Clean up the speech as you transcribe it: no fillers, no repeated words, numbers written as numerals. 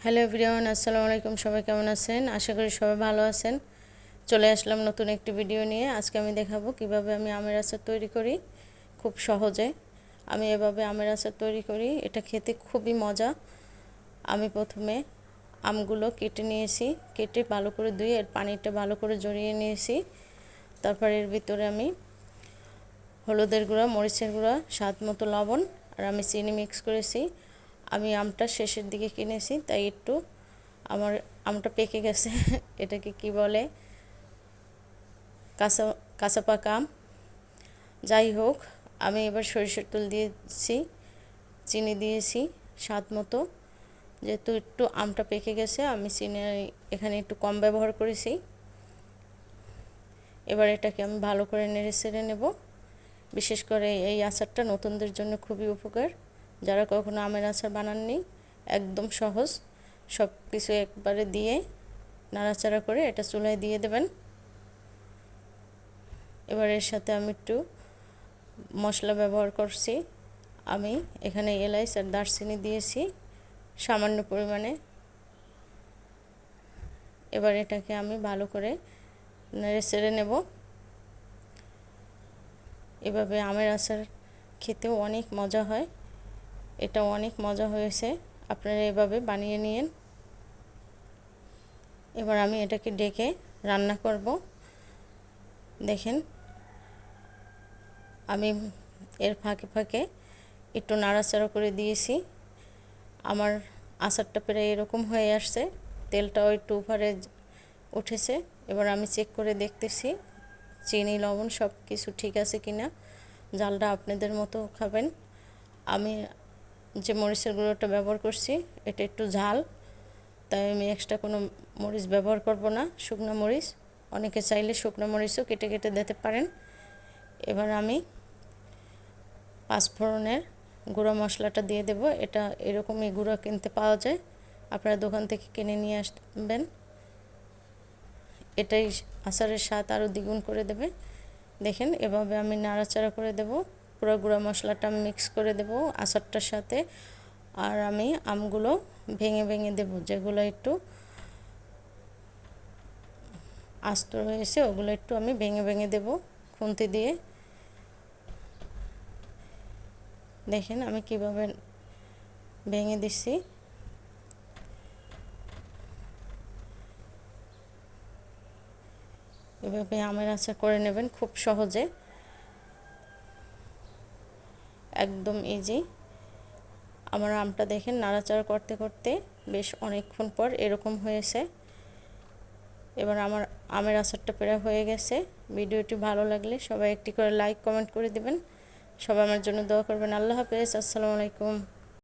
Hello everyone, আসসালামু আলাইকুম। সবাই কেমন আছেন? আশা করি সবাই ভালো আছেন। চলে আসলাম নতুন একটি ভিডিও নিয়ে। আজকে আমি দেখাবো কিভাবে আমি আমের আচার তৈরি করি খুব সহজে। আমি এভাবে আমের আচার তৈরি করি, এটা খেতে খুবই মজা। আমি প্রথমে আমগুলো কেটে নিয়েছি, কেটে ভালো করে ধুয়ে এর পানিটা ভালো করে ঝরিয়ে নিয়েছি। তারপর এর ভিতরে আমি হলুদের গুঁড়া, মরিচের গুঁড়া, স্বাদ মতো লবণ আর আমি চিনি মিক্স করেছি। আমি আমটা শেষের দিকে কিনেছি, তাই একটু আমার আমটা পেকে গেছে এটাকে কি বলে, কাঁচা কাঁচা পাকা আম। যাই হোক, আমি এবার সরিষার তেল দিয়েছি, চিনি দিয়েছি স্বাদ মতো। যেহেতু একটু আমটা পেকে গেছে, আমি চিনি এখানে একটু কম ব্যবহার করেছি। এবার এটাকে আমি ভালো করে নেড়ে চেড়ে নেব। বিশেষ করে এই আচারটা নতুনদের জন্য খুবই উপকার। যারা কখনো আমের আচার বানাননি, একদম সহজ। সব কিছু একবারে দিয়ে নাড়াচাড়া করে এটা চুলায় দিয়ে দেবেন। এবার এর সাথে আমি একটু মশলা ব্যবহার করছি। আমি এখানে এলাচ আর দারচিনি দিয়েছি সামান্য পরিমাণে। এবার এটাকে আমি ভালো করে নেড়ে চেড়ে নেব। এভাবে আমের আচার খেতেও অনেক মজা হয়, এটা অনেক মজা হয়েছে, আপনারা এভাবে বানিয়ে নিন। এবার আমি এটাকে ডেকে রান্না করব। দেখেন, আমি এর ফাঁকে ফাঁকে একটু নাড়াচাড়া করে দিয়েছি। আমার আচারটা প্রায় এরকম হয়ে আসছে, তেলটাও একটু উপরে উঠেছে। এবার আমি চেক করে দেখতেছি চিনি লবণ সব কিছু ঠিক আছে কিনা। জালটা আপনাদের মতো খাবেন। আমি যে মরিচের গুঁড়োটা ব্যবহার করছি এটা একটু ঝাল, তাই আমি এক্সট্রা কোনো মরিচ ব্যবহার করব না, শুকনো মরিচ। অনেকে চাইলে শুকনো মরিচও কেটে কেটে দিতে পারেন। এবার আমি পাঁচফোড়নের গুঁড়ো মশলাটা দিয়ে দেব। এটা এরকমই গুঁড়ো কিনতে পাওয়া যায়, আপনারা দোকান থেকে কিনে নিয়ে আসবেন। এটাই আচারের স্বাদ আরও দ্বিগুণ করে দেবে। দেখেন, এভাবে আমি নাড়াচাড়া করে দেব। পুরো গুঁড়া মশলাটা মিক্স করে দেব আচারটার সাথে। আর আমি আমগুলো ভেঙে ভেঙে দেব, যেগুলো একটু আস্ত হয়েছে ওগুলো একটু আমি ভেঙে ভেঙে দেব খুন্তি দিয়ে। দেখেন আমি কিভাবে ভেঙে দিচ্ছি। এভাবে আমের আচার করে নেবেন খুব সহজে, একদম ইজি। আমার আমটা দেখেন নাড়াচাড়া করতে করতে বেশ অনেকক্ষণ পর এরকম হয়েছে। এবার আমার আমের আচারটা প্রায় হয়ে গেছে। ভিডিওটি ভালো লাগলে সবাই একটি করে লাইক কমেন্ট করে দিবেন। সবাই আমার জন্য দোয়া করবেন। আল্লাহ হাফেজ, আসসালামু আলাইকুম।